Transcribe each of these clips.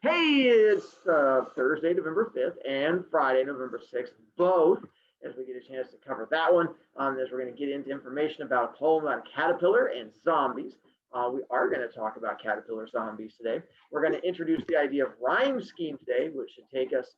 Hey, it's Thursday, November 5th and Friday, November 6th, both, as we get a chance to cover that one. As we're going to get into information about a poem on caterpillar and zombies. We are going to talk about caterpillar zombies today. We're going to introduce the idea of rhyme scheme today, which should take us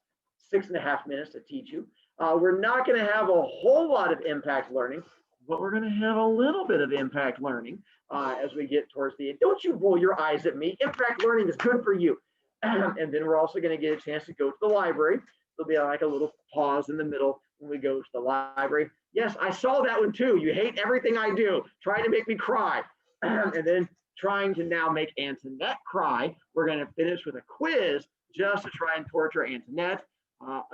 6.5 minutes to teach you. We're not going to have a whole lot of impact learning, but we're going to have a little bit of impact learning as we get towards the end. Don't you roll your eyes at me. Impact learning is good for you. And then we're also going to get a chance to go to the library. There'll be like a little pause in the middle when we go to the library. Yes, I saw that one too. You hate everything I do, trying to make me cry. And then trying to now make Antoinette cry. We're going to finish with a quiz just to try and torture Antoinette.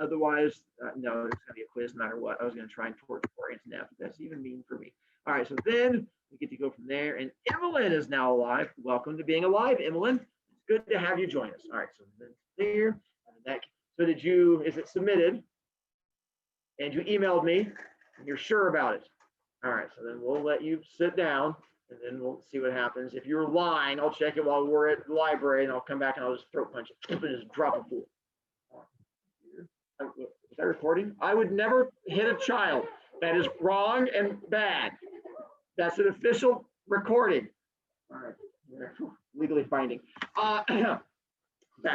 Otherwise, no, it's going to be a quiz no matter what. I was going to try and torture Antoinette, but that's even mean for me. All right, so then we get to go from there. And Evelyn is now alive. Welcome to being alive, Evelyn. Good to have you join us. All right, so there. So did you, is it submitted? And you emailed me, and you're sure about it. All right, so then we'll let you sit down, and then we'll see what happens. If you're lying, I'll check it while we're at the library, and I'll come back and I'll just throat punch it and just drop a fool. Is that recording? I would never hit a child. That is wrong and bad. That's an official recording. All right. Legally binding. Back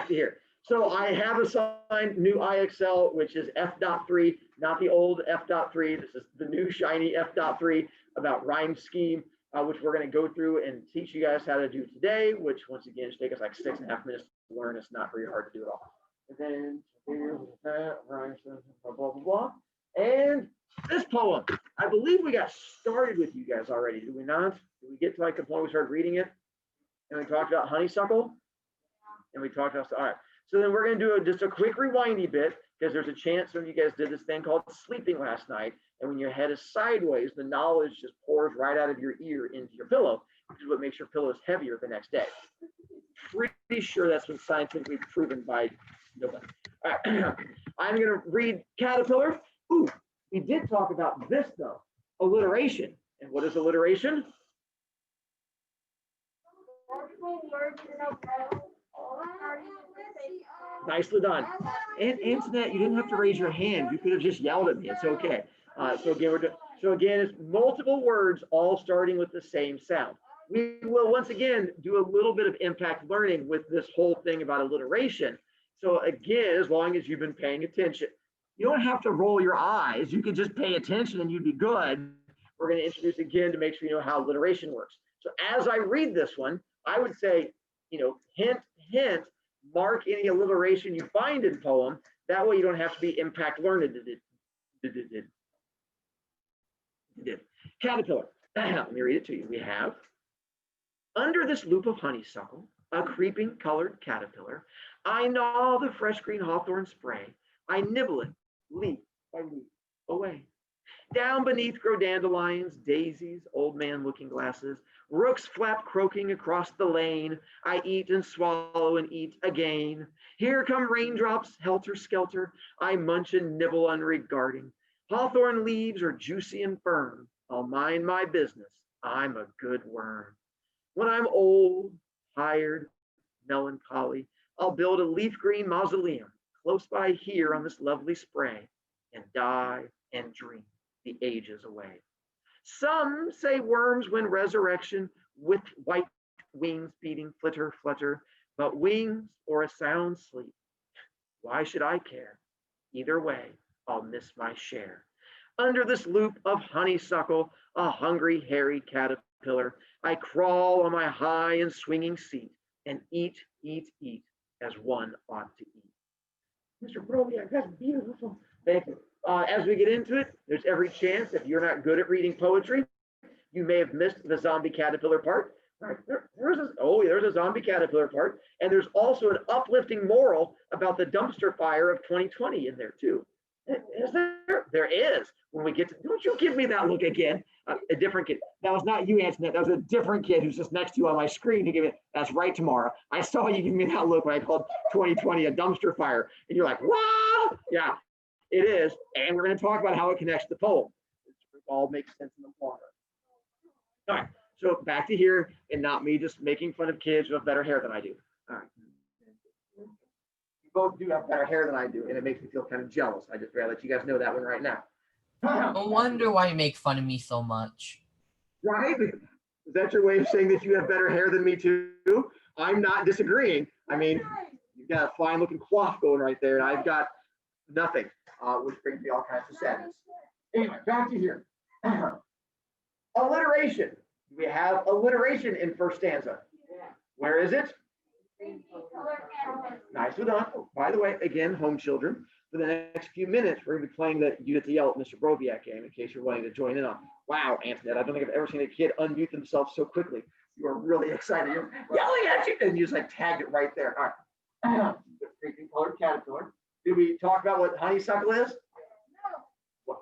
to here. So I have assigned new IXL, which is F.3, not the old F.3. This is the new shiny F.3 about rhyme scheme, which we're going to go through and teach you guys how to do today, which once again should take us like 6.5 minutes to learn. It's not very hard to do it all. And then here's that, rhyme, blah, blah, blah, blah. And this poem, I believe we got started with you guys already, did we not? Did we get to like the point we started reading it? And we talked about honeysuckle, and we talked about, all right. So then we're going to do just a quick rewindy bit, because there's a chance some of you guys did this thing called sleeping last night, and when your head is sideways, the knowledge just pours right out of your ear into your pillow, which is what makes your pillows heavier the next day. Pretty sure that's been scientifically proven by nobody. All right. I'm going to read caterpillar. Ooh, we did talk about this though, alliteration. And what is alliteration? Nicely done. And Antoinette, you didn't have to raise your hand. You could have just yelled at me. It's okay. So again, it's multiple words all starting with the same sound. We will once again do a little bit of impact learning with this whole thing about alliteration. So again, as long as you've been paying attention, you don't have to roll your eyes. You can just pay attention and you'd be good. We're going to introduce again to make sure you know how alliteration works. So as I read this one, I would say, hint, hint, mark any alliteration you find in poem. That way you don't have to be impact learned. Caterpillar. Let me read it to you. We have, under this loop of honeysuckle, a creeping colored caterpillar, I gnaw the fresh green hawthorn spray. I nibble it, leaf by leaf, away. Down beneath grow dandelions, daisies, old man looking glasses, rooks flap croaking across the lane. I eat and swallow and eat again. Here come raindrops, helter skelter. I munch and nibble unregarding. Hawthorn leaves are juicy and firm. I'll mind my business. I'm a good worm. When I'm old, tired, melancholy, I'll build a leaf green mausoleum close by here on this lovely spray and die and dream the ages away. Some say worms win resurrection with white wings beating flitter, flutter, but wings or a sound sleep. Why should I care? Either way, I'll miss my share. Under this loop of honeysuckle, a hungry, hairy caterpillar, I crawl on my high and swinging seat and eat, eat, eat as one ought to eat. Mr. Broviak, that's beautiful. Thank you. As we get into it, there's every chance if you're not good at reading poetry, you may have missed the zombie caterpillar part. Right, there's a zombie caterpillar part, and there's also an uplifting moral about the dumpster fire of 2020 in there too. Is there? There is. When we get to, don't you give me that look again. A different kid. That was not you, Antoinette. That was a different kid who's just next to you on my screen to give it. That's right, Tamara. I saw you give me that look when I called 2020 a dumpster fire, and you're like, "What?" Yeah, it is. And we're going to talk about how it connects to the poem. It all makes sense in the water. All right. So back to here, and not me just making fun of kids who have better hair than I do. All right. You both do have better hair than I do, and it makes me feel kind of jealous. I just gotta let you guys know that one right now. No wonder why you make fun of me so much. Right? Is that your way of saying that you have better hair than me too? I'm not disagreeing. I mean, you've got a fine looking coif going right there, and I've got nothing, which brings me all kinds of sadness. Anyway, back to here. Alliteration. We have alliteration in first stanza. Where is it? Nicely done. Oh, by the way, again, home children, for the next few minutes, we're going to be playing the You Get to Yell at Mr. Broviak game in case you're wanting to join in on. Wow, Antoinette, I don't think I've ever seen a kid unmute themselves so quickly. You are really excited. You're yelling at you, and you just like tagged it right there. All right. Creeping colored caterpillar. Did we talk about what honeysuckle is?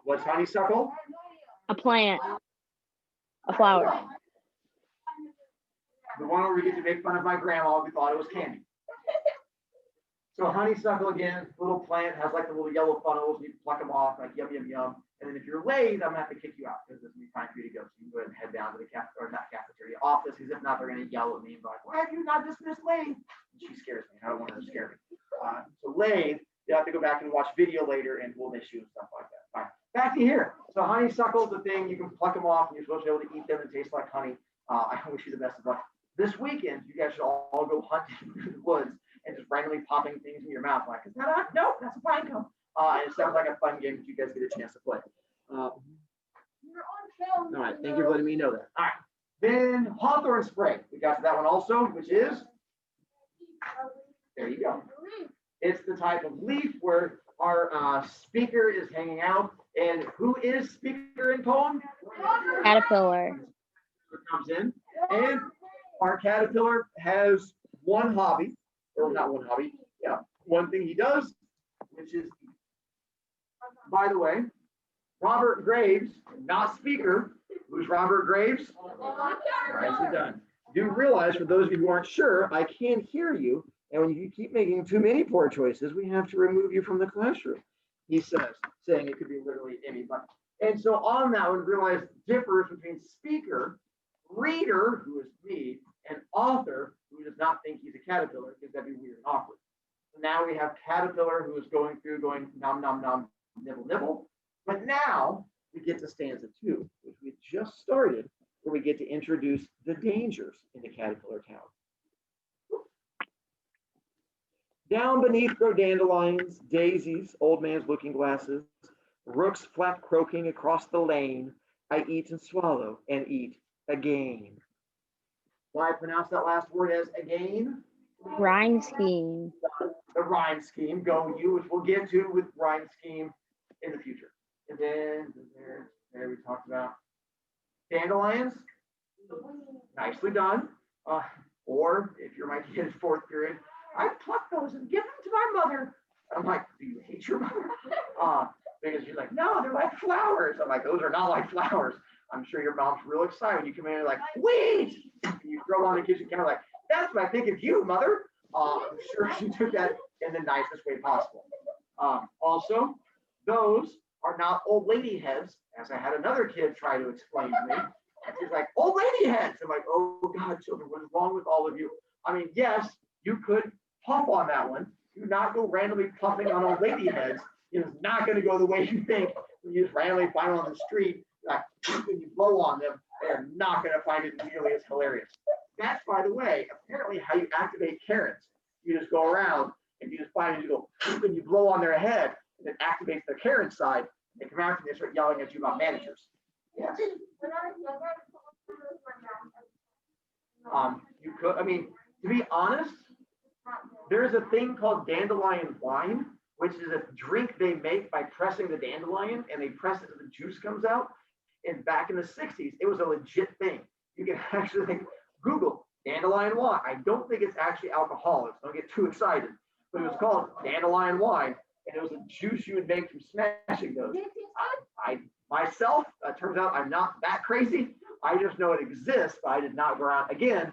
What's honeysuckle? A plant. A flower. The one where we get to make fun of my grandma, we thought it was candy. So honeysuckle, again, little plant, has like the little yellow funnels, you can pluck them off, like yum, yum, yum. And then if you're late, I'm gonna have to kick you out because there's gonna be time for you to go. So you can go ahead and head down to the cafeteria office, because if not, they're gonna yell at me and be like, why have you not dismissed Lathe? She scares me. I don't want her to scare me. So Lathe, you have to go back and watch video later and we'll miss you and stuff like that. All right, back to here. So honeysuckle is the thing, you can pluck them off and you're supposed to be able to eat them and taste like honey. I wish you the best of luck. This weekend, you guys should all go hunting in the woods and just randomly popping things in your mouth like, is that a, nope, that's a pine cone. It sounds like a fun game if you guys get a chance to play. All right, thank you for letting me know that. All right, then Hawthorn spray. We got to that one also, which is, there you go. It's the type of leaf where our speaker is hanging out. And who is speaker in poem? Caterpillar. Comes in, and our caterpillar has one hobby, or not one hobby, yeah, one thing he does, which is, by the way, Robert Graves, not speaker. Who's Robert Graves? Nicely done. Do realize, for those of you who aren't sure, I can't hear you, and when you keep making too many poor choices, we have to remove you from the classroom. He says, saying it could be literally anybody. And so on that one, realize differs between speaker, reader, who is me, and author, who does not think he's a caterpillar, because that'd be weird and awkward. So now we have caterpillar, who is going through, going nom, nom, nom, nibble, nibble. But now we get to stanza 2, which we just started, where we get to introduce the dangers in the caterpillar town. Down beneath grow dandelions, daisies, old man's looking glasses, rooks flap croaking across the lane. I eat and swallow and eat again. Why pronounce that last word as again? Rhyme scheme. The rhyme scheme, go you, which we'll get to with rhyme scheme in the future. And then there we talked about dandelions. Nicely done. Or if you're my kid in 4th period, I pluck those and give them to my mother. I'm like, do you hate your mother? Because she's like, no, they're like flowers. I'm like, those are not like flowers. I'm sure your mom's real excited when you come in and like, wait! And you throw it on the kitchen counter like, that's what I think of you, mother. I'm sure she took that in the nicest way possible. Also, those are not old lady heads, as I had another kid try to explain to me. And she's like, old lady heads. I'm like, oh God, children, what is wrong with all of you? I mean, yes, you could puff on that one. Do not go randomly puffing on old lady heads. It's not going to go the way you think. When you just randomly find them on the street, like when you blow on them, they're not going to find it nearly as hilarious. That's, by the way, apparently how you activate Karens. You just go around and you just find it, you go, and you blow on their head, and it activates their Karen side. They come after you, they start yelling at you about managers. Yes. You could, I mean, to be honest, there's a thing called dandelion wine, which is a drink they make by pressing the dandelion, and they press it so the juice comes out. And back in the 60s, it was a legit thing. You can actually Google dandelion wine. I don't think it's actually alcoholic, so don't get too excited. But it was called dandelion wine, and it was a juice you would make from smashing those. I myself, turns out I'm not that crazy. I just know it exists, but I did not go around. Again,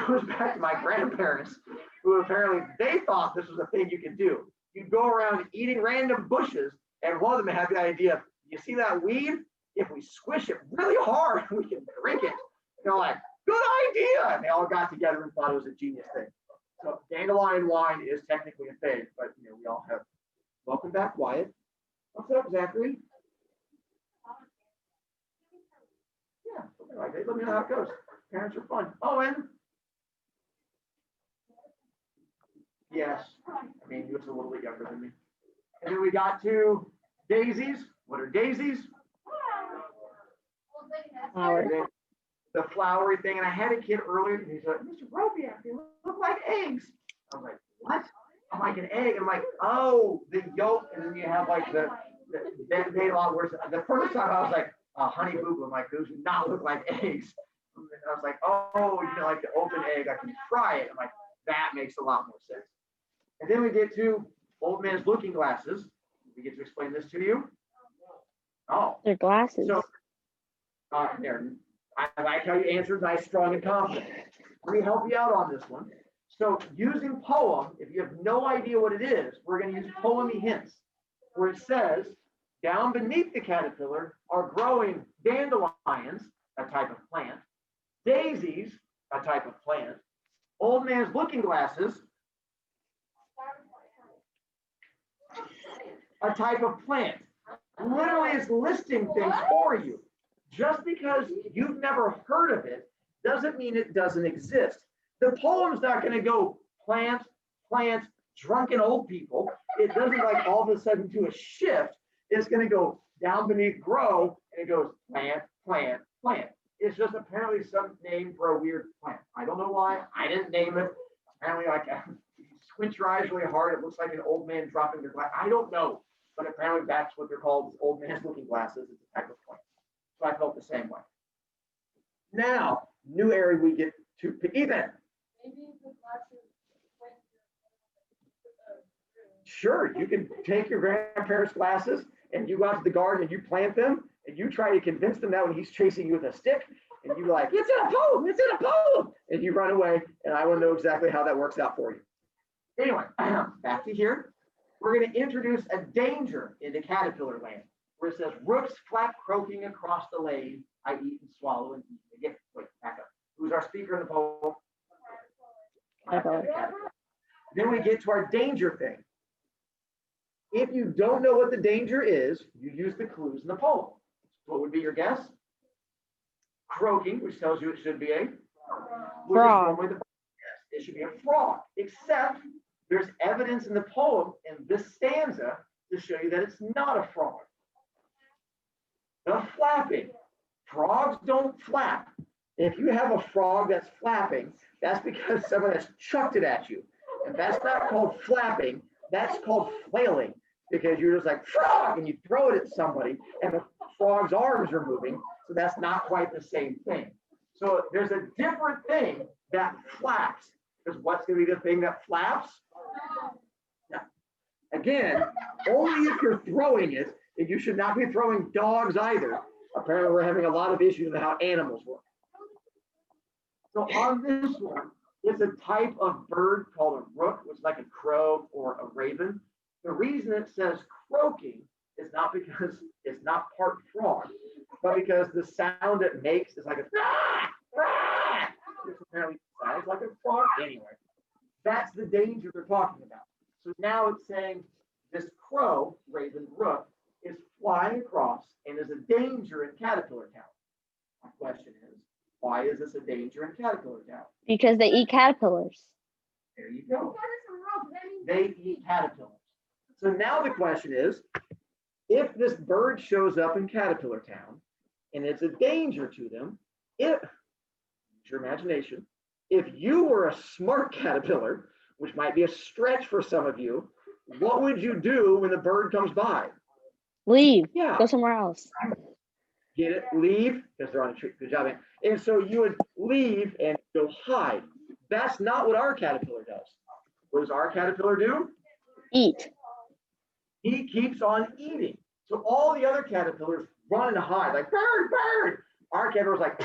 goes back to my grandparents, who apparently they thought this was a thing you could do. You'd go around eating random bushes, and one of them had the idea, you see that weed? If we squish it really hard, we can drink it. And they're like, good idea. And they all got together and thought it was a genius thing. So Dandelion wine is technically a thing, but we all have. Welcome back, Wyatt. What's up, Zachary? Yeah, something like that. Let me know how it goes. Parents are fun. Owen. Yes. I mean, he was a little bit younger than me. And then we got two daisies. What are daisies? Flower. And then the flowery thing. And I had a kid earlier, and he's like, Mr. Broviak, they look like eggs. I was like, what? I'm like an egg. I'm like, oh, the yolk, and then you have like that made a lot worse. The first time I was like, honey boo boo. I'm like, those do not look like eggs. And I was like, oh, like the open egg, I can try it. I'm like, that makes a lot more sense. And then we get to old man's looking glasses. We get to explain this to you. Oh, They're glasses. so there. I like how you answered nice, strong, and confident. Let me help you out on this one. So using poem, if you have no idea what it is, we're going to use poemy hints, where it says, down beneath the caterpillar are growing dandelions, a type of plant, daisies, a type of plant, old man's looking glasses, a type of plant. Literally, it's listing things for you. Just because you've never heard of it doesn't mean it doesn't exist. The poem's not going to go plant, drunken old people. It doesn't like all of a sudden do a shift. It's going to go down beneath grow, and it goes plant. It's just apparently some name for a weird plant. I don't know why. I didn't name it. Apparently, like you squint your eyes really hard, it looks like an old man dropping their glass. I don't know, but apparently that's what they're called, old man's looking glasses. It's a type of plant. So I felt the same way. Now, new area we get to. Ethan. Sure, you can take your grandparents' glasses and you go out to the garden and you plant them and you try to convince them that when he's chasing you with a stick and you're like, it's in a poem, and you run away, and I want to know exactly how that works out for you. Anyway, back to here. We're going to introduce a danger into caterpillar land, where it says, rooks flap croaking across the lane, I eat and swallow and eat again. Wait, back up. Who's our speaker in the poem? Then we get to our danger thing. If you don't know what the danger is, you use the clues in the poem. What would be your guess? Croaking, which tells you it should be a Frog. Yes, it should be a frog, except there's evidence in the poem in this stanza to show you that it's not a frog. The flapping. Frogs don't flap. If you have a frog that's flapping, that's because someone has chucked it at you. And that's not called flapping, that's called flailing, because you're just like, frog, and you throw it at somebody, and the frog's arms are moving, so that's not quite the same thing. So there's a different thing that flaps, because what's going to be the thing that flaps? Yeah. Again, only if you're throwing it, and you should not be throwing dogs either. Apparently, we're having a lot of issues with how animals work. So on this one, it's a type of bird called a rook, which is like a crow or a raven. The reason it says croaking is not because it's not part frog, but because the sound it makes is like a rah, rah, which apparently sounds like a frog. Anyway, that's the danger they're talking about. So now it's saying this crow, raven, rook, is flying across and is a danger in Caterpillar Town. My question is, why is this a danger in Caterpillar Town? Because they eat caterpillars. There you go. They eat caterpillars. So now the question is, if this bird shows up in Caterpillar Town and it's a danger to them, use your imagination, if you were a smart caterpillar, which might be a stretch for some of you, what would you do when the bird comes by? Leave. Yeah. Go somewhere else. Get it? Leave, because they're on a tree. Good job, man. And so you would leave and go hide. That's not what our caterpillar does. What does our caterpillar do? Eat. He keeps on eating. So all the other caterpillars run and hide, like bird, bird. Our caterpillar's like,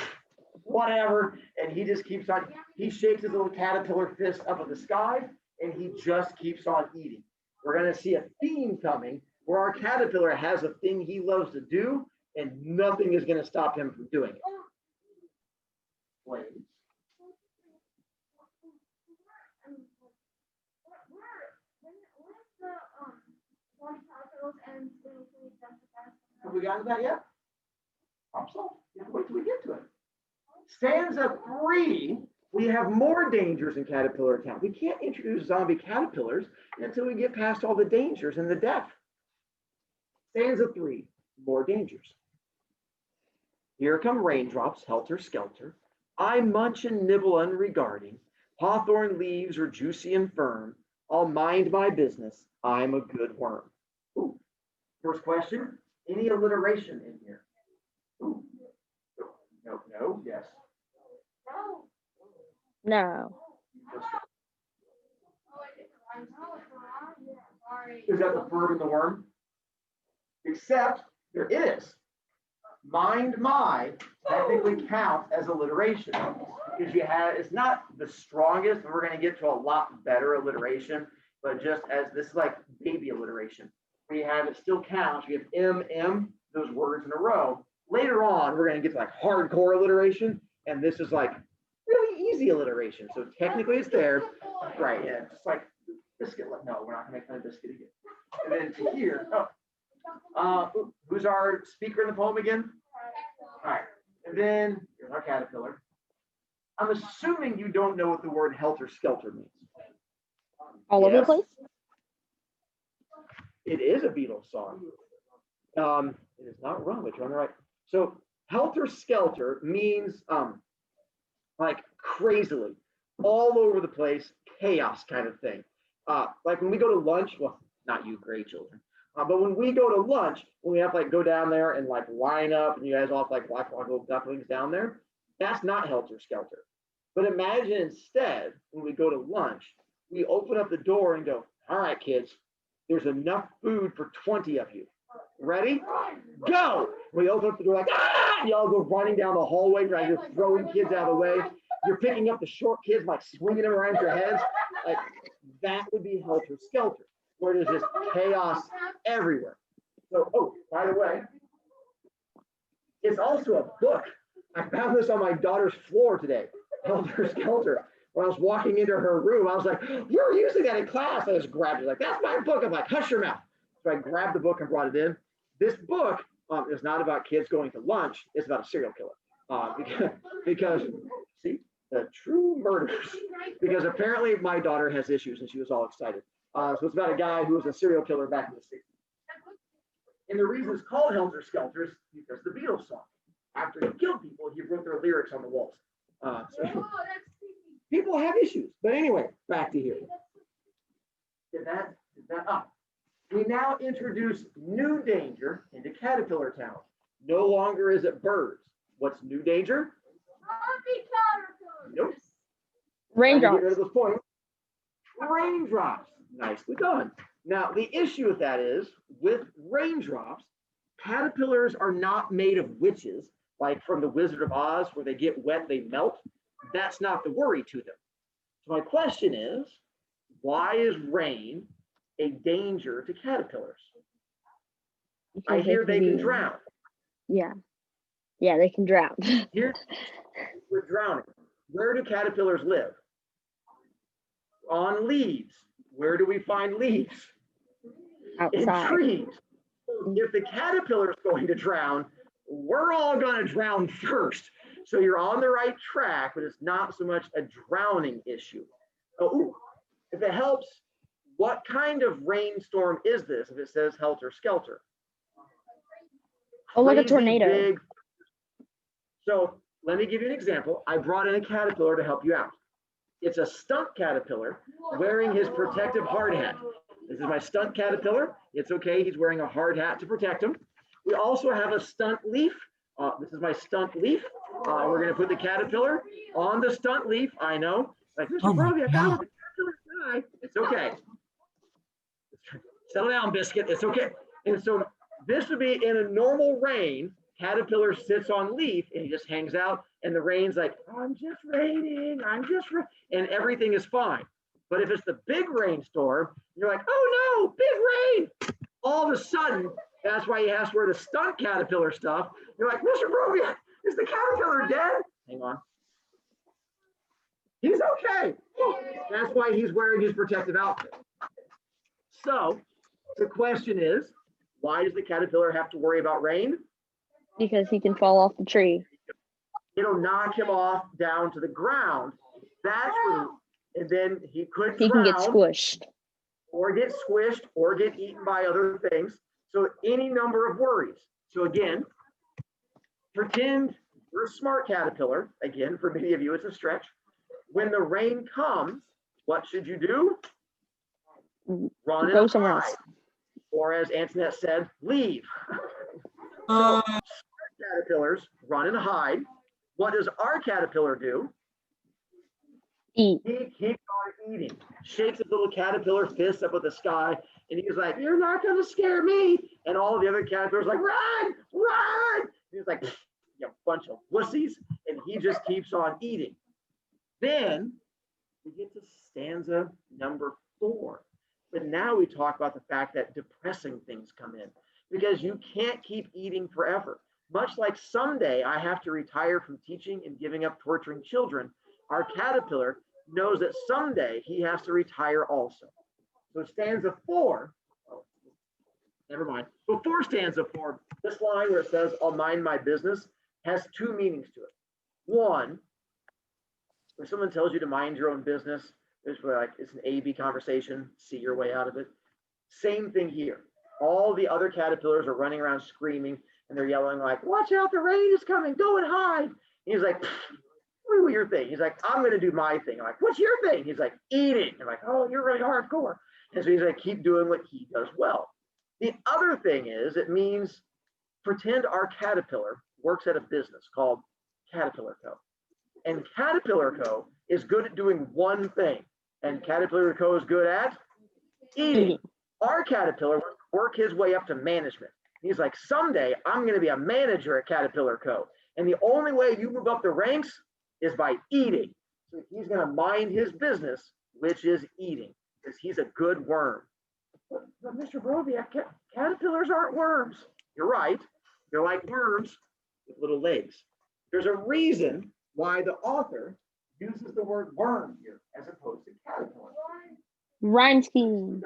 whatever. And he just keeps on, he shakes his little caterpillar fist up at the sky and he just keeps on eating. We're going to see a theme coming where our caterpillar has a thing he loves to do and nothing is going to stop him from doing it. Blades. we gotten to that yet? So you have to wait till we get to it. Stanza 3, we have more dangers in Caterpillar Town. We can't introduce zombie caterpillars until we get past all the dangers and the death. Stanza 3, more dangers. Here come raindrops, helter skelter. I munch and nibble unregarding. Hawthorn leaves are juicy and firm. I'll mind my business. I'm a good worm. Ooh. First question, any alliteration in here? Ooh. No, yes. No. Is that the verb and the worm? Except there is. Mind my technically counts as alliteration because it's not the strongest, and we're going to get to a lot better alliteration, but just as this is like baby alliteration. We have it still counts. We have those words in a row. Later on, we're going to get to like hardcore alliteration, and this is like really easy alliteration. So technically it's there. Right, yeah, just like biscuit. No, we're not going to make fun of biscuit again. And then to here, who's our speaker in the poem again? All right, and then here's our caterpillar. I'm assuming you don't know what the word helter skelter means. All over the place? It is a Beatles song. It is not wrong, but you're on the right. So helter skelter means like crazily, all over the place, chaos kind of thing. Like when we go to lunch, well, not you great children, but when we go to lunch, when we have to like go down there and like line up and you guys all have like black little ducklings down there, that's not helter skelter. But imagine instead, when we go to lunch, we open up the door and go, all right, kids, there's enough food for 20 of you. Ready? Go! We open up the door like, ah! And y'all go running down the hallway, right? You're throwing kids out of the way. You're picking up the short kids, like swinging them around your heads. Like that would be helter skelter, where there's just chaos everywhere. So, oh, by the way, it's also a book. I found this on my daughter's floor today, Helter Skelter. When I was walking into her room, I was like, you're using that in class. I just grabbed it, like, that's my book. I'm like, hush your mouth. So I grabbed the book and brought it in. This book is not about kids going to lunch. It's about a serial killer. Because see, the true murders. Because apparently my daughter has issues and she was all excited. So it's about a guy who was a serial killer back in the 60s. And the reason it's called Helter Skelter is because the Beatles song. After he killed people, he wrote their lyrics on the walls. So people have issues. But anyway, back to here. Did that up? We now introduce new danger into Caterpillar Town. No longer is it birds. What's new danger? Nope. Raindrops. Get rid of this point. Raindrops. Nicely done. Now, the issue with that is, with raindrops, caterpillars are not made of witches, like from the Wizard of Oz, where they get wet, they melt. That's not the worry to them. So my question is, why is rain a danger to caterpillars? I hear they can drown. Yeah. Yeah, they can drown. Here, we're drowning. Where do caterpillars live? On leaves. Where do we find leaves? Outside. In trees. If the caterpillar is going to drown, we're all going to drown first. So you're on the right track, but it's not so much a drowning issue. Oh, if it helps, what kind of rainstorm is this if it says helter skelter? Oh, like a Crazy tornado. Big. So let me give you an example. I brought in a caterpillar to help you out. It's a stunt caterpillar wearing his protective hard hat. This is my stunt caterpillar. It's okay. He's wearing a hard hat to protect him. We also have a stunt leaf. This is my stunt leaf. We're going to put the caterpillar on the stunt leaf. I know. Like, Mr. Brovey, I got the caterpillar guy. It's okay. Settle down, Biscuit. It's okay. And so this would be in a normal rain. Caterpillar sits on leaf and he just hangs out, and the rain's like, I'm just raining, and everything is fine. But if it's the big rainstorm, you're like, oh no, big rain. All of a sudden, that's why he has to wear the stunt caterpillar stuff. You're like, Mr. Brovia, is the caterpillar dead? Hang on. He's okay. That's why he's wearing his protective outfit. So the question is, Why does the caterpillar have to worry about rain? Because he can fall off the tree. It'll knock him off down to the ground. That's when, and then he could He can get drown squished. or get squished or get eaten by other things. So any number of worries. So again, pretend you're a smart caterpillar. Again, for many of you, it's a stretch. When the rain comes, what should you do? Run Go and somewhere hide. else. Or as Antoinette said, leave. So Uh, caterpillars run and hide. What does our caterpillar do? Eat. He keeps on eating, shakes his little caterpillar fist up at the sky, and he's like, "You're not going to scare me." And all the other caterpillars like, "Run, run!" He's like, "You bunch of wussies," and he just keeps on eating. Then we get to stanza number 4. But now we talk about the fact that depressing things come in because you can't keep eating forever. Much like someday I have to retire from teaching and giving up torturing children, our caterpillar knows that someday he has to retire also. So stanza 4, oh, never mind. Before stanza 4, this line where it says, "I'll mind my business," has 2 meanings to it. One, when someone tells you to mind your own business, it's like it's an A-B conversation, see your way out of it. Same thing here. All the other caterpillars are running around screaming and they're yelling like, "Watch out, the rain is coming, go and hide." And he's like, "Do your thing." He's like, "I'm going to do my thing." I'm like, "What's your thing?" He's like, "Eating." I'm like, "Oh, you're really hardcore." And so he's like, keep doing what he does well. The other thing is, it means pretend our caterpillar works at a business called Caterpillar Co. And Caterpillar Co. is good at doing one thing. And Caterpillar Co. is good at eating. Our caterpillar wants to work his way up to management. He's like, "Someday I'm going to be a manager at Caterpillar Co. And the only way you move up the ranks is by eating." So he's going to mind his business, which is eating, because he's a good worm. But Mr. Broviak, caterpillars aren't worms. You're right. They're like worms with little legs. There's a reason why the author uses the word worm here as opposed to caterpillar. Rhyme scheme.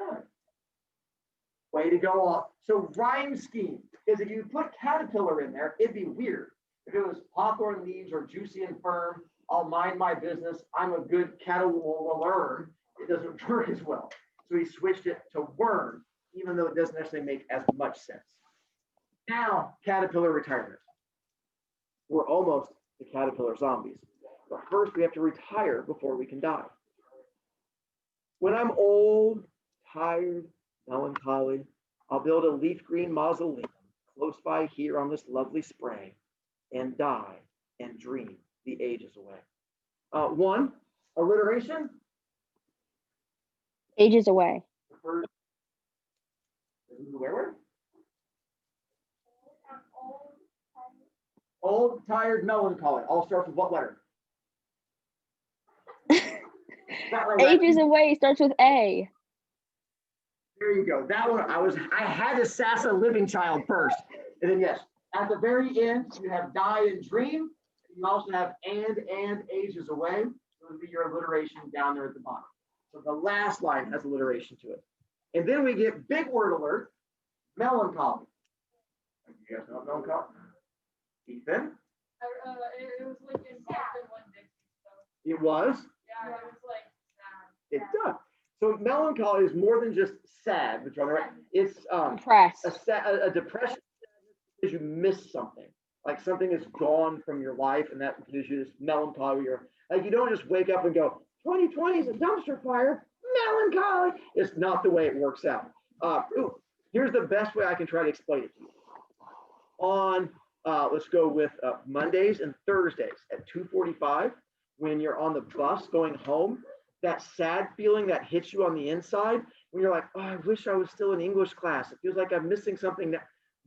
Way to go off. So rhyme scheme, because if you put caterpillar in there, it'd be weird. If it was hawthorn leaves or juicy and firm, "I'll mind my business, I'm a good caterpillar," it doesn't work as well. So he switched it to worm, even though it doesn't necessarily make as much sense. Now, caterpillar retirement. We're almost the caterpillar zombies. But first, we have to retire before we can die. When I'm old, tired, melancholy, I'll build a leaf green mausoleum close by here on this lovely spray and die and dream the ages away. 1, alliteration. Ages away. The first, where? Old, tired, melancholy. All starts with what letter? Not right. Ages away starts with A. There you go. That one, I had to sass a living child first. And then yes, at the very end, you have die and dream. You also have and ages away. Those would be your alliteration down there at the bottom. So the last line has alliteration to it. And then we get big word alert, melancholy. You guys know what melancholy? Ethan? It was like in Boston one day. So. It was? Yeah, it was like sad. It does. So melancholy is more than just sad, which on the right. It's Press. a depression because you miss something. Like something is gone from your life, and that gives you this melancholy. You're like, you don't just wake up and go, 2020 is a dumpster fire, melancholy. It's not the way it works out. Here's the best way I can try to explain it to you. On let's go with Mondays and Thursdays at 2:45, when you're on the bus going home, that sad feeling that hits you on the inside when you're like, "Oh, I wish I was still in English class. It feels like I'm missing something."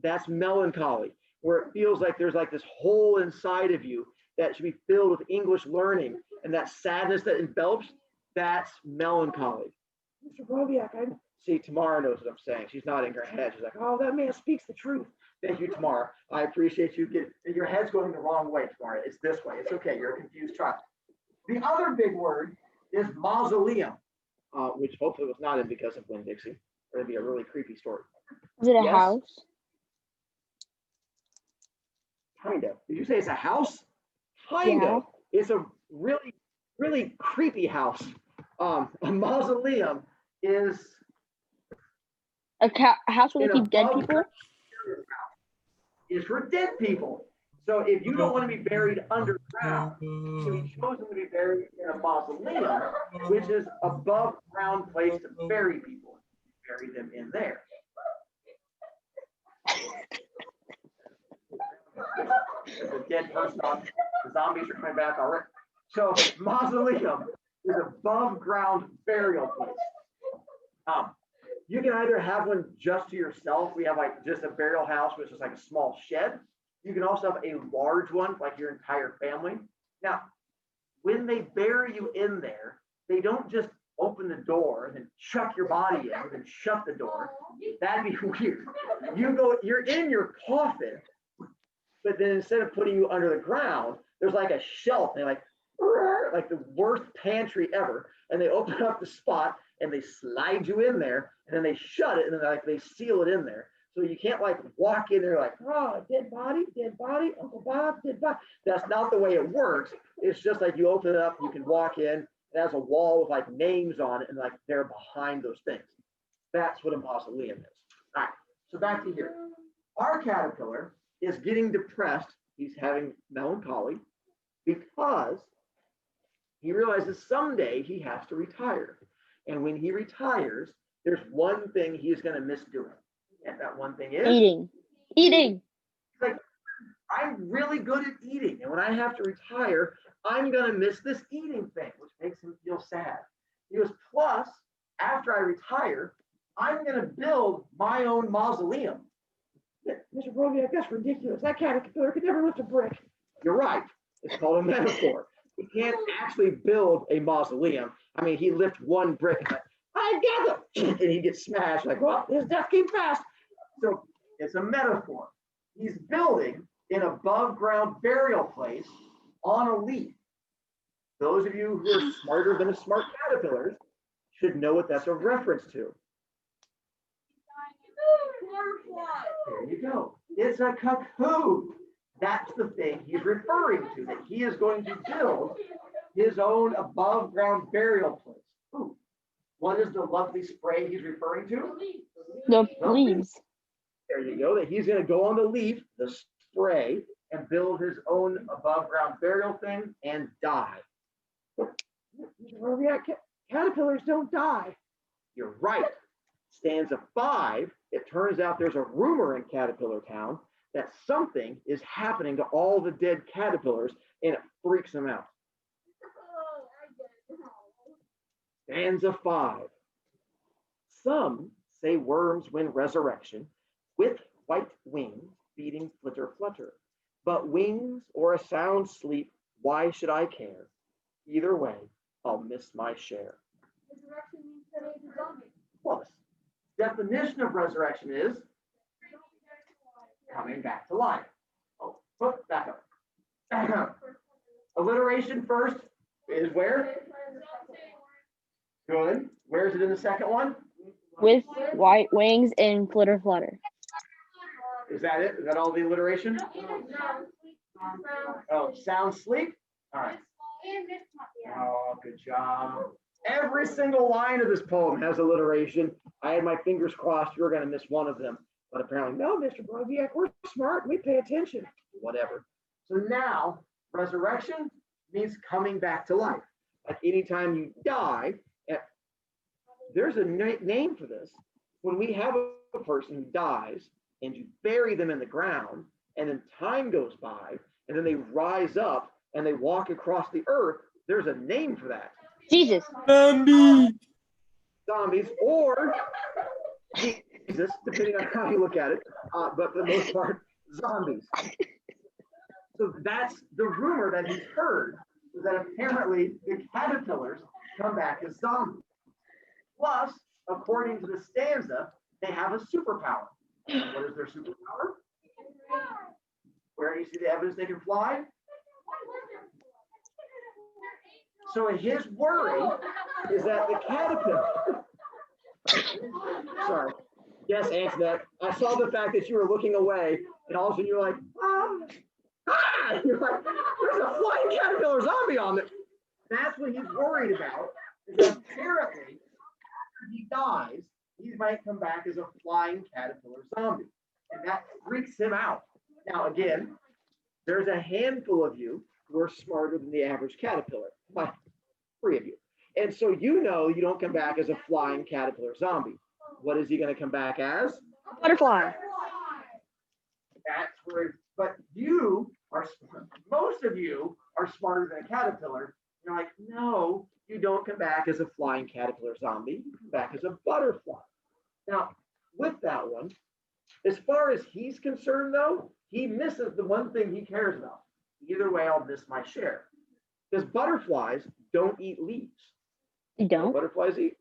That's melancholy, where it feels like there's like this hole inside of you that should be filled with English learning, and that sadness that envelops, that's melancholy. Mr. Broviak, I see Tamara knows what I'm saying. She's nodding her head. She's like, "Oh, that man speaks the truth." Thank you, Tamara. I appreciate you. Your head's going the wrong way, Tamara. It's this way. It's okay. You're a confused child. The other big word is mausoleum, which hopefully was not in because of Winn-Dixie. Or it'd be a really creepy story. Is it a Yes. house? Kind of. Did you say it's a house? Kind Yeah. of. It's a really, really creepy house. A mausoleum is A house where in they a keep dead bug people? is for dead people. So if you don't want to be buried underground, you can be chosen to be buried in a mausoleum, which is above ground place to bury people. Bury them in there. There's a dead person on. The zombies are coming back already. So mausoleum is above ground burial place. You can either have one just to yourself. We have like just a burial house, which is like a small shed. You can also have a large one, like your entire family. Now, when they bury you in there, they don't just open the door and then chuck your body in and then shut the door. That'd be weird. You're in your coffin, but then instead of putting you under the ground, there's like a shelf. And like the worst pantry ever. And they open up the spot and they slide you in there and then they shut it and then they seal it in there. So you can't like walk in there like, oh, dead body, Uncle Bob, dead body. That's not the way it works. It's just like you open it up, you can walk in. It has a wall with like names on it and like they're behind those things. That's what a mausoleum is. All right, so back to here. Our caterpillar is getting depressed. He's having melancholy because he realizes someday he has to retire. And when he retires, there's one thing he's going to miss doing. And that one thing is Eating. like, I'm really good at eating. And when I have to retire, I'm going to miss this eating thing, which makes him feel sad. He goes, plus, after I retire, I'm going to build my own mausoleum. Mr. Broviak, that's ridiculous. That caterpillar could never lift a brick. You're right. It's called a metaphor. He can't actually build a mausoleum. I mean, he lifts one brick and like, I got it. And he gets smashed like, well, his death came fast. So it's a metaphor. He's building an above ground burial place on a leaf. Those of you who are smarter than a smart caterpillar should know what that's a reference to. There you go. It's a cocoon. That's the thing he's referring to, that he is going to build his own above ground burial place. Ooh. What is the lovely spray he's referring to? The leaves. There you go. That he's going to go on the leaf, the spray, and build his own above ground burial thing and die. Well, yeah, caterpillars don't die. You're right. Stanza 5, it turns out there's a rumor in Caterpillar Town that something is happening to all the dead caterpillars and it freaks them out. Stanza 5. Some say worms win resurrection with white wings beating flitter flutter. But wings or a sound sleep, why should I care? Either way, I'll miss my share. Resurrection means that he's a zombie. Plus, definition of resurrection is coming back to life. Oh, back up. Alliteration first is where? Good. Where is it in the second one? With white wings and flitter flutter. Is that it? Is that all the alliteration? Oh, sound sleep? All right. Oh, good job. Every single line of this poem has alliteration. I had my fingers crossed you were going to miss one of them. But apparently, no, Mr. Broviak, we're smart. We pay attention. Whatever. So now, resurrection means coming back to life. Like anytime you die, there's a name for this. When we have a person who dies and you bury them in the ground, and then time goes by, and then they rise up and they walk across the earth, there's a name for that. Jesus. Zombies or Jesus, depending on how you look at it, but for the most part, zombies. So that's the rumor that he's heard, is that apparently the caterpillars come back as zombies. Plus, according to the stanza, they have a superpower. What is their superpower? Where do you see the evidence they can fly? So his worry is that the caterpillar, Sorry. Yes, Antoinette. I saw the fact that you were looking away, and all of a sudden you're like, and you're like, there's a flying caterpillar zombie on it. That's what he's worried about. Is that apparently, if he dies, he might come back as a flying caterpillar zombie, and that freaks him out. Now, again, there's a handful of you who are smarter than the average caterpillar, like 3 of you. And so you know you don't come back as a flying caterpillar zombie. What is he going to come back as? Butterfly. That's where, but you are, most of you are smarter than a caterpillar. You're like, no, you don't come back as a flying caterpillar zombie. You come back as a butterfly. Now, with that one, as far as he's concerned, though, he misses the one thing he cares about. Either way, I'll miss my share. Because butterflies don't eat leaves. You What do don't? butterflies eat?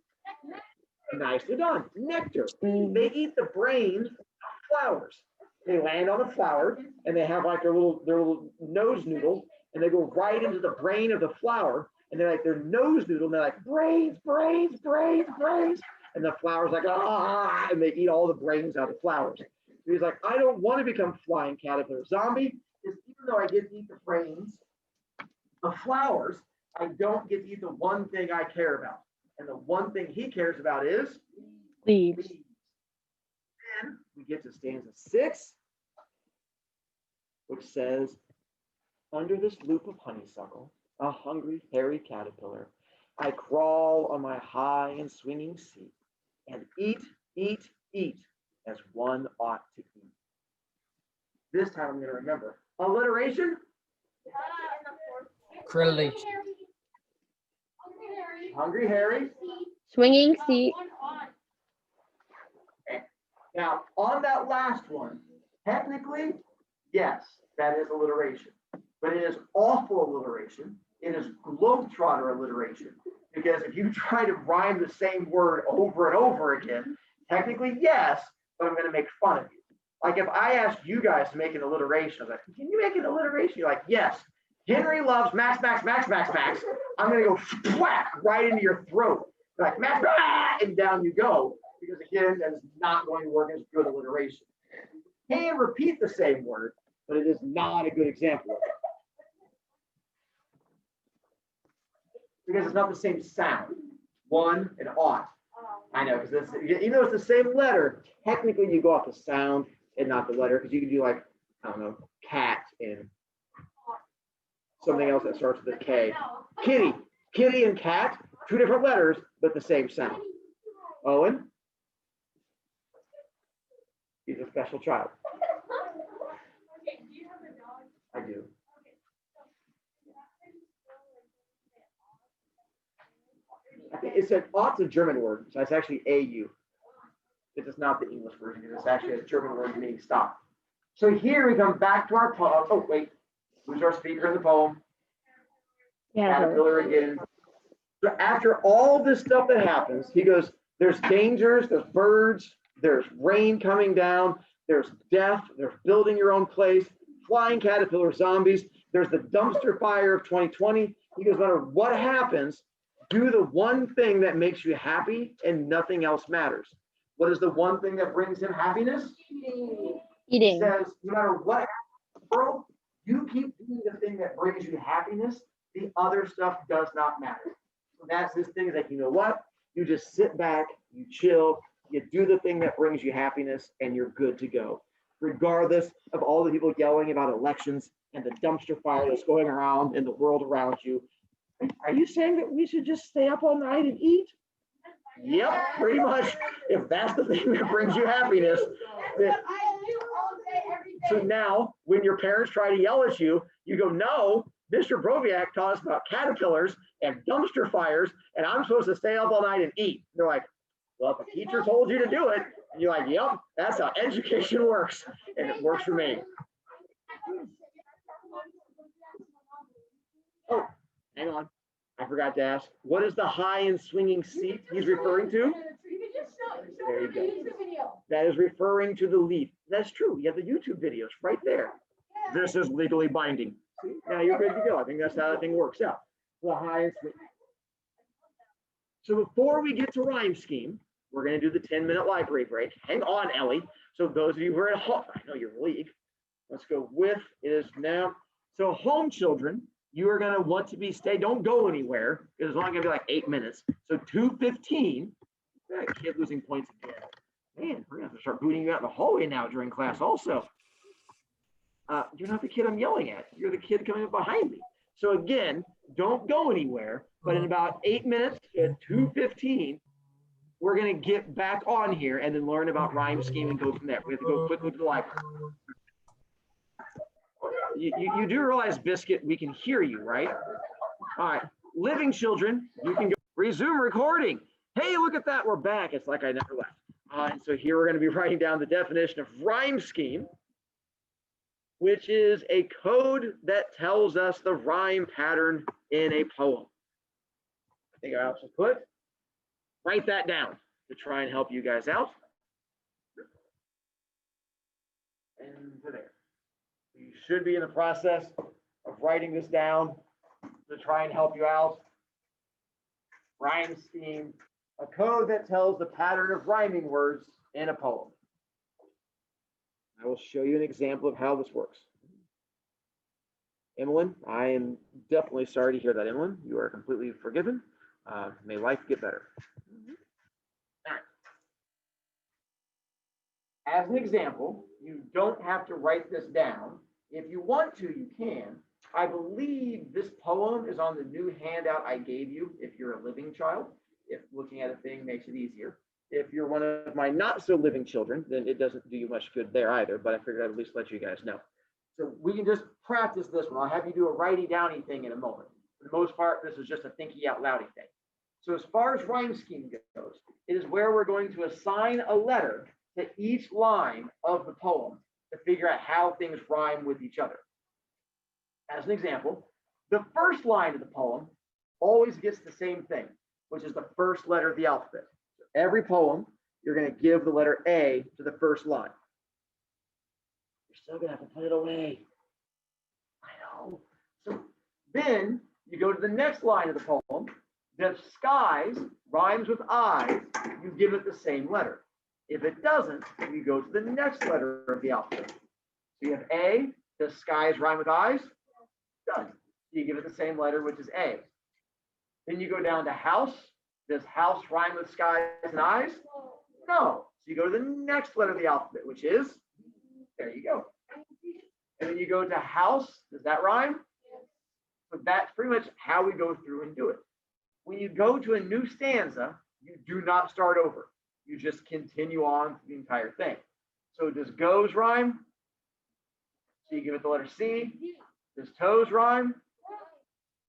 Nicely done. Nectar. Mm. They eat the brains of flowers. They land on a flower and they have like their little nose noodle and they go right into the brain of the flower and they're like their nose noodle and they're like brains, brains, brains, brains. And the flower's like, ah, and they eat all the brains out of the flowers. So he's like, I don't want to become flying caterpillar zombie because even though I get to eat the brains of flowers, I don't get to eat the one thing I care about. And the one thing he cares about is Leaves. leaves. Then we get to stanza 6, which says, under this loop of honeysuckle, a hungry, hairy caterpillar, I crawl on my high and swinging seat and eat, eat, eat as one ought to eat. This time I'm going to remember. Alliteration? Correlation. Hungry, hairy. Swinging seat. Now, on that last one, technically, yes, that is alliteration. But it is awful alliteration. It is globetrotter alliteration. Because if you try to rhyme the same word over and over again, technically, yes, but I'm going to make fun of you. Like if I asked you guys to make an alliteration, I was like, can you make an alliteration? You're like, yes. Henry loves Max, Max, Max, Max, Max. I'm going to go whack right into your throat. Like, Max, and down you go. Because again, that is not going to work as good alliteration. You can repeat the same word, but it is not a good example of it. Because it's not the same sound. One and ought. I know, because even though it's the same letter, technically you go off the sound and not the letter, because you can do like, I don't know, cat and something else that starts with a K. Kitty. Kitty and cat, 2 different letters, but the same sound. Owen? He's a special child. I do. I think it's ought's a German word, so it's actually AU. It is not the English version, it's actually a German word meaning stop. So here we come back to our poem. Oh, wait. Who's our speaker in the poem? Yeah. Caterpillar again. So after all this stuff that happens, he goes, there's dangers, there's birds, there's rain coming down, there's death, there's building your own place, flying caterpillar zombies, there's the dumpster fire of 2020. He goes, no matter what happens, do the one thing that makes you happy and nothing else matters. What is the one thing that brings him happiness? He Eating. says, no matter what happens in the world, you keep doing the thing that brings you happiness. The other stuff does not matter. So that's this thing is like, you know what? You just sit back, you chill, you do the thing that brings you happiness, and you're good to go. Regardless of all the people yelling about elections and the dumpster fire that's going around in the world around you. Are you saying that we should just stay up all night and eat? Yep, pretty much. If that's the thing that brings you happiness. So now, when your parents try to yell at you, you go, no, Mr. Broviak taught us about caterpillars and dumpster fires, and I'm supposed to stay up all night and eat. They're like, well, if the teacher told you to do it, and you're like, yep, that's how education works, and it works for me. Oh, hang on. I forgot to ask, what is the high and swinging seat he's referring to? There you go. That is referring to the leaf. That's true. You have the YouTube videos right there. This is legally binding. See? Now you're good to go. I think that's how that thing works out. The high and swing. So before we get to rhyme scheme, we're going to do the 10-minute library break. Hang on, Ellie. So those of you who are at home, I know you're league. Let's go with is now. So home children, you are going to want to stay. Don't go anywhere. It's only going to be like 8 minutes. So 2:15. That kid losing points again. Man, we're going to have to start booting you out in the hallway now during class also. You're not the kid I'm yelling at. You're the kid coming up behind me. So again, don't go anywhere. But in about 8 minutes at 2:15, we're going to get back on here and then learn about rhyme scheme and go from there. We have to go quickly to the library. You do realize, Biscuit, we can hear you, right? All right. Living children, you can go resume recording. Hey, look at that. We're back. It's like I never left. And so here we're going to be writing down the definition of rhyme scheme, which is a code that tells us the rhyme pattern in a poem. I think I also write that down to try and help you guys out. And there. You should be in the process of writing this down to try and help you out. Rhyme scheme, a code that tells the pattern of rhyming words in a poem. I will show you an example of how this works. Emmeline, I am definitely sorry to hear that, Emmeline. You are completely forgiven. May life get better. All right. As an example, you don't have to write this down. If you want to, you can. I believe this poem is on the new handout I gave you if you're a living child, if looking at a thing makes it easier. If you're one of my not so living children, then it doesn't do you much good there either, but I figured I'd at least let you guys know. So we can just practice this one. I'll have you do a writey downy thing in a moment. For the most part, this is just a thinky out loudy thing. So as far as rhyme scheme goes, it is where we're going to assign a letter to each line of the poem to figure out how things rhyme with each other. As an example, the first line of the poem always gets the same thing, which is the first letter of the alphabet. So every poem, you're going to give the letter A to the first line. You're still going to have to put it away. I know. So then you go to the next line of the poem. The skies rhymes with eyes. You give it the same letter. If it doesn't, you go to the next letter of the alphabet. So you have A, does skies rhyme with eyes? Does. You give it the same letter, which is A. Then you go down to house. Does house rhyme with skies and eyes? No. So you go to the next letter of the alphabet, which is, there you go. And then you go to house. Does that rhyme? So that's pretty much how we go through and do it. When you go to a new stanza, you do not start over. You just continue on the entire thing. So does goes rhyme? So you give it the letter C. Does toes rhyme?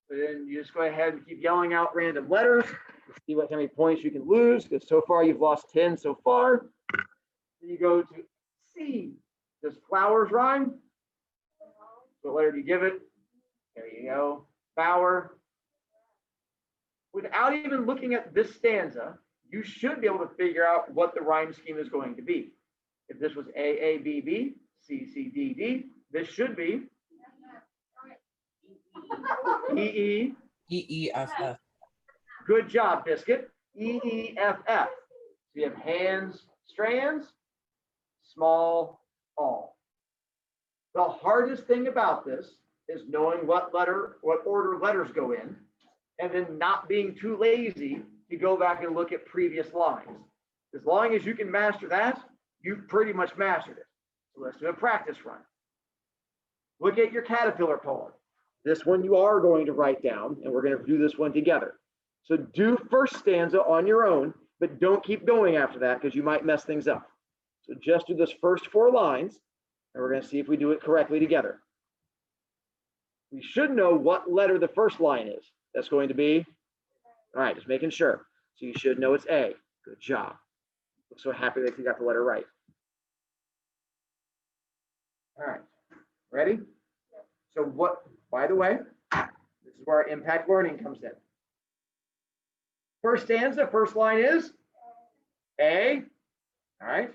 So then you just go ahead and keep yelling out random letters to see how many points you can lose, because so far you've lost 10 so far. Then you go to C. Does flowers rhyme? What letter do you give it? There you go. Flower. Without even looking at this stanza, you should be able to figure out what the rhyme scheme is going to be. If this was A, B, B, C, C, D, D, this should be E, E. E, E, F, F. Good job, Biscuit. E, E, F, F. So you have hands, strands, small, all. The hardest thing about this is knowing what order letters go in, and then not being too lazy to go back and look at previous lines. As long as you can master that, you've pretty much mastered it. So let's do a practice run. Look at your caterpillar poem. This one you are going to write down, and we're going to do this one together. So do first stanza on your own, but don't keep going after that because you might mess things up. So just do this first 4 lines, and we're going to see if we do it correctly together. We should know what letter the first line is. That's going to be, all right, just making sure. So you should know it's A. Good job. I'm so happy that you got the letter right. All right, ready? So what, by the way, this is where our impact learning comes in. First stanza, first line is A. All right.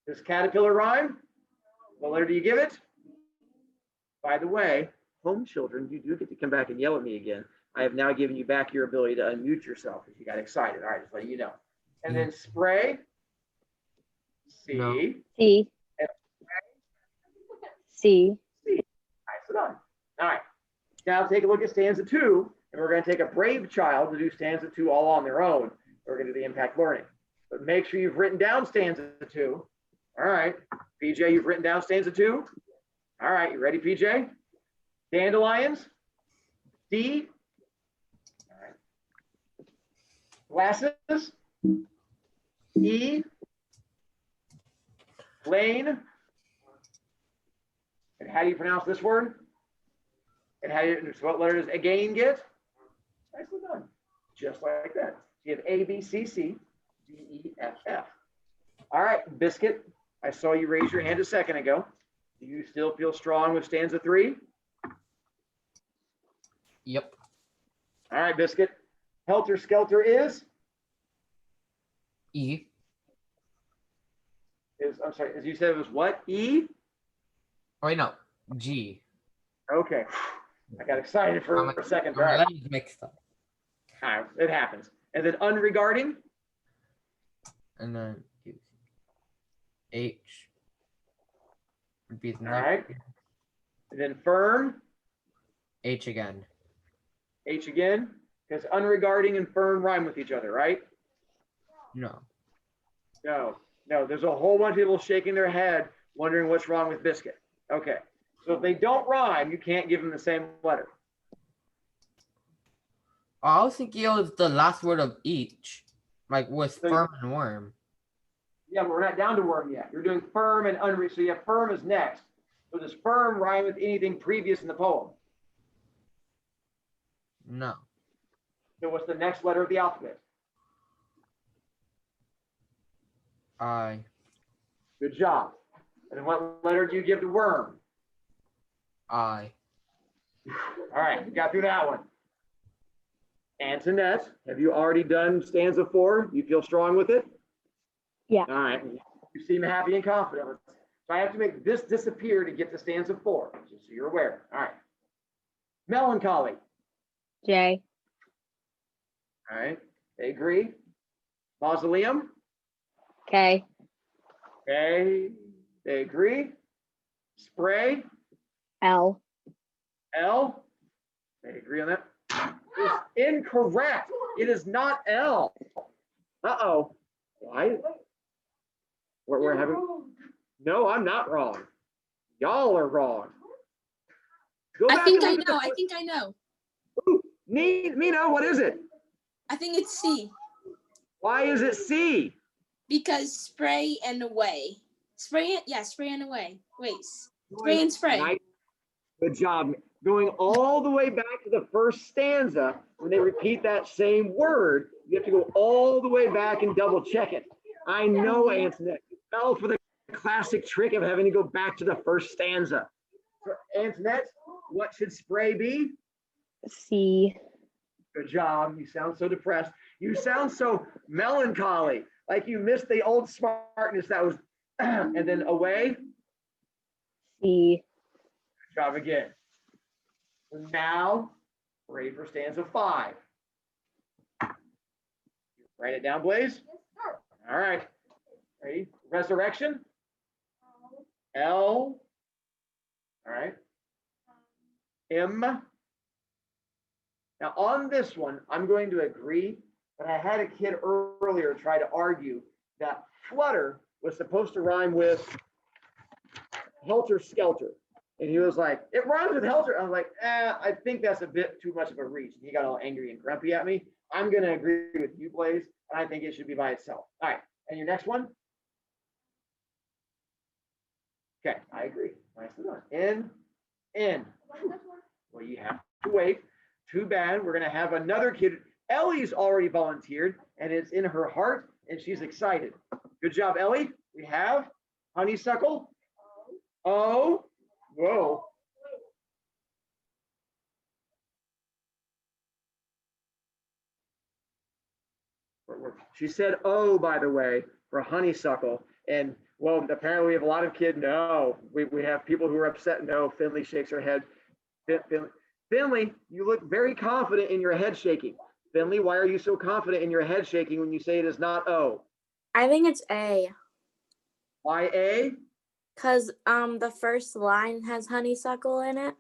Does caterpillar rhyme? What letter do you give it? By the way, home children, you do get to come back and yell at me again. I have now given you back your ability to unmute yourself if you got excited. All right, just letting you know. And then spray. C. No. C. C. Nicely done. All right. Now take a look at stanza 2, and we're going to take a brave child to do stanza 2 all on their own. We're going to do the impact learning. But make sure you've written down stanza 2. All right. PJ, you've written down stanza 2? All right. You ready, PJ? Dandelions. D. All right. Glasses. E. Lane. And how do you pronounce this word? And how do you, so what letter does again get? Nicely done. Just like that. You have A, B, C, C, D, E, F, F. All right, Biscuit. I saw you raise your hand a second ago. Do you still feel strong with stanza 3? Yep. All right, Biscuit. Helter Skelter is? E. I'm sorry, as you said, it was what? E? Oh, wait, no. G. Okay. I got excited for a second. All right. That is mixed up. All right, it happens. And then unregarding? And then H. Would be the All next. right. And then firm? H again. H again? Because unregarding and firm rhyme with each other, right? No. No. No, there's a whole bunch of people shaking their head wondering what's wrong with Biscuit. Okay. So if they don't rhyme, you can't give them the same letter. I was thinking it was the last word of each, like with So- firm and worm. Yeah, but we're not down to worm yet. You're doing firm and unre. So you have firm is next. So does firm rhyme with anything previous in the poem? No. So what's the next letter of the alphabet? I. Good job. And then what letter do you give to worm? I. All right, you got through that one. Antoinette, have you already done stanza 4? You feel strong with it? Yeah. All right. You seem happy and confident. So I have to make this disappear to get to stanza 4, just so you're aware. All right. Melancholy. J. All right. They agree. Mausoleum. K. Okay. They agree. Spray. L. L. They agree on that. It's incorrect. It is not L. Uh-oh. Why? We're having. No, I'm not wrong. Y'all are wrong. Go I back think and I look at the know. I think I know. Mina, what is it? I think it's C Why is it C? because spray and away. Spray it, yeah, spray and away. Wait, spray and spray. Nice. Good job. Going all the way back to the first stanza, when they repeat that same word, you have to go all the way back and double check it. I know, Antoinette, you fell for the classic trick of having to go back to the first stanza. For Antoinette, what should spray be? C. Good job. You sound so depressed. You sound so melancholy, like you missed the old smartness that was, and then away. C. Good job again. Now, ready for stanza 5. Write it down, Blaze. All right. Ready? Resurrection. L. All right. M. Now on this one, I'm going to agree, but I had a kid earlier try to argue that flutter was supposed to rhyme with helter skelter. And he was like, it rhymes with helter. I was like, I think that's a bit too much of a reach. And he got all angry and grumpy at me. I'm going to agree with you, Blaze, and I think it should be by itself. All right. And your next one? Okay, I agree. Nicely done. N. Well, you have to wait. Too bad. We're going to have another kid. Ellie's already volunteered, and it's in her heart, and she's excited. Good job, Ellie. We have Honeysuckle. O. Whoa. She said O, by the way, for honeysuckle. And well, apparently we have a lot of kids. No, we have people who are upset. No, Finley shakes her head. Finley, you look very confident in your head shaking. Finley, why are you so confident in your head shaking when you say it is not O? I think it's A. Why A? Because the first line has honeysuckle in it.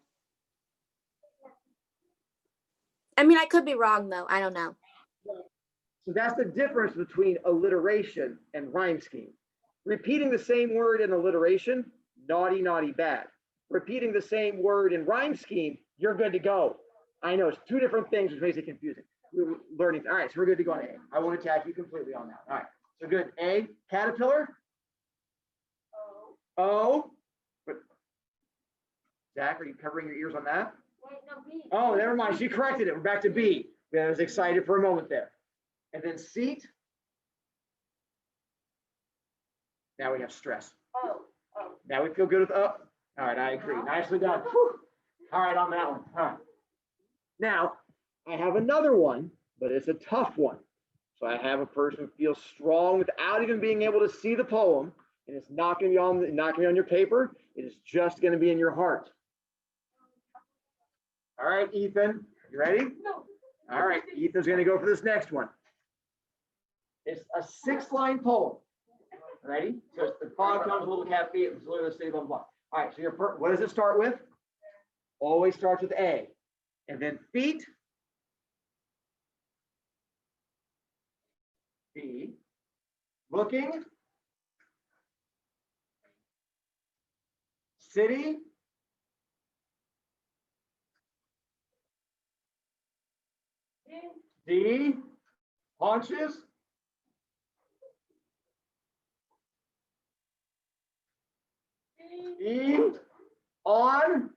I mean, I could be wrong though. I don't know. So that's the difference between alliteration and rhyme scheme. Repeating the same word in alliteration, naughty, naughty, bad. Repeating the same word in rhyme scheme, you're good to go. I know it's two different things, which makes it confusing. We're learning. All right, so we're good to go on A. I won't attack you completely on that. All right, so good. A, caterpillar. O. But Zach, are you covering your ears on that? Wait, no, B. Oh, never mind. She corrected it. We're back to B. I was excited for a moment there. And then seat. Now we have stress. Oh. Now we feel good with O. All right, I agree. Nicely done. Whew. All right, on that one. Huh. Now, I have another one, but it's a tough one. So I have a person who feels strong without even being able to see the poem, and it's not going to be on your paper. It is just going to be in your heart. All right, Ethan, you ready? No. All right, Ethan's going to go for this next one. It's a 6-line poem. Ready? So the fog comes, a little cat feet, it's literally the city, blah, blah, blah. All right, so what does it start with? Always starts with A. And then feet. B. Looking. City. D. Haunches. E. On.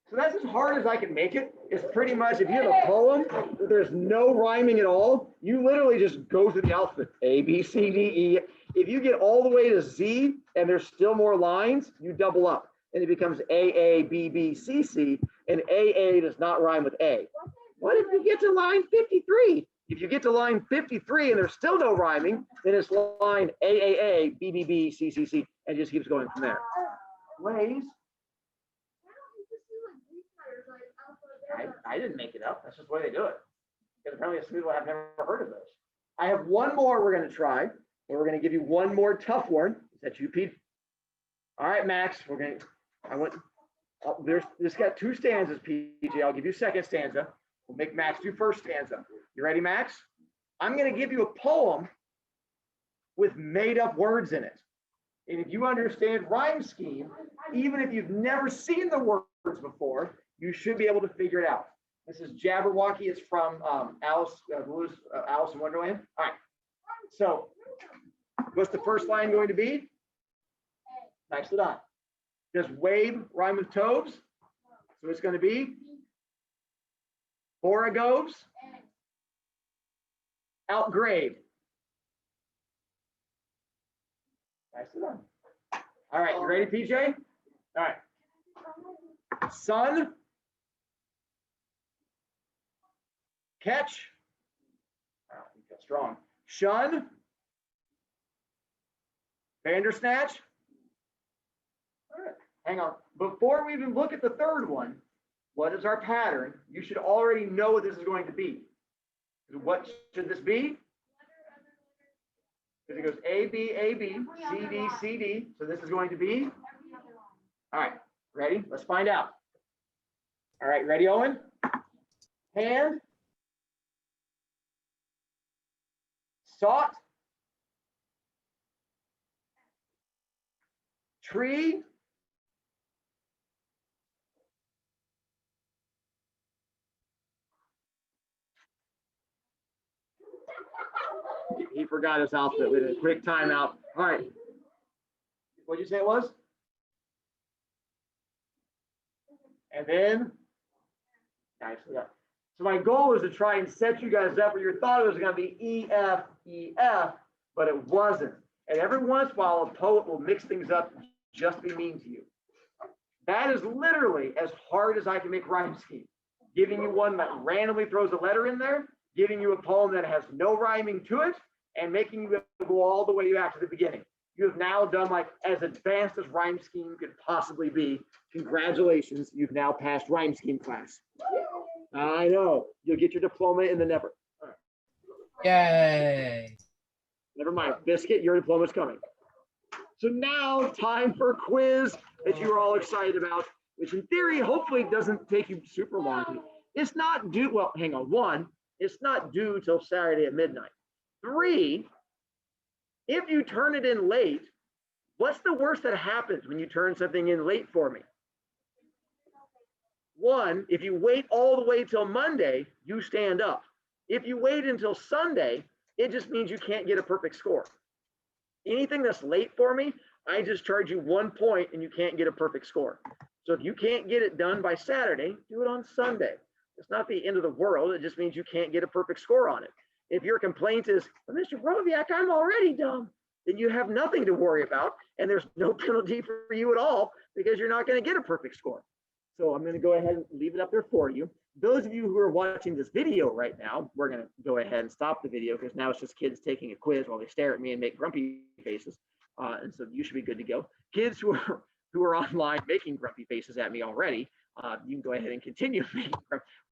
So that's as hard as I can make it. It's pretty much, if you have a poem that there's no rhyming at all, you literally just go through the alphabet. A, B, C, D, E. If you get all the way to Z and there's still more lines, you double up. And it becomes A, A, B, B, C, C. And A, A does not rhyme with A. What if you get to line 53? If you get to line 53 and there's still no rhyming, then it's line A, B, B, B, C, C, C, and it just keeps going from there. Ways. I didn't make it up. That's just the way they do it. Because apparently some people have never heard of those. I have one more we're going to try. And we're going to give you one more tough one. Is that you, Pete? All right, Max. This got 2 stanzas, PJ. I'll give you second stanza. We'll make Max do first stanza. You ready, Max? I'm going to give you a poem with made up words in it. And if you understand rhyme scheme, even if you've never seen the words before, you should be able to figure it out. This is Jabberwocky. It's from Alice in Wonderland. All right. So what's the first line going to be? Nicely done. Does Wabe rhyme with Tobes? So it's going to be Borogoves. Outgrade. Nicely done. All right. You ready, PJ? All right. Sun. Catch. Oh, you feel strong. Shun. Bandersnatch. All right, hang on. Before we even look at the third one, what is our pattern? You should already know what this is going to be. What should this be? Because it goes A, B, A, B, C, D, C, D. So this is going to be? All right, ready? Let's find out. All right, ready, Owen? Hand. Sought. Tree. He forgot his alphabet. We did a quick timeout. All right. What did you say it was? And then, nicely done. So my goal was to try and set you guys up where you thought it was going to be E, F, E, F, but it wasn't. And every once in a while, a poet will mix things up just to be mean to you. That is literally as hard as I can make rhyme scheme. Giving you one that randomly throws a letter in there, giving you a poem that has no rhyming to it, and making you go all the way back to the beginning. You have now done like as advanced as rhyme scheme could possibly be. Congratulations, you've now passed rhyme scheme class. I know. You'll get your diploma in the never. All right. Yay. Never mind. Biscuit, your diploma's coming. So now time for a quiz that you're all excited about, which in theory, hopefully doesn't take you super long. It's not due, well, hang on. 1, it's not due till Saturday at midnight. 3, if you turn it in late, what's the worst that happens when you turn something in late for me? 1, if you wait all the way till Monday, you stand up. If you wait until Sunday, it just means you can't get a perfect score. Anything that's late for me, I just charge you 1 point and you can't get a perfect score. So if you can't get it done by Saturday, do it on Sunday. It's not the end of the world. It just means you can't get a perfect score on it. If your complaint is, well, Mr. Broviak, I'm already dumb, then you have nothing to worry about and there's no penalty for you at all because you're not going to get a perfect score. So I'm going to go ahead and leave it up there for you. Those of you who are watching this video right now, we're going to go ahead and stop the video because now it's just kids taking a quiz while they stare at me and make grumpy faces. And so you should be good to go. Kids who are online making grumpy faces at me already, you can go ahead and continue making grumpy.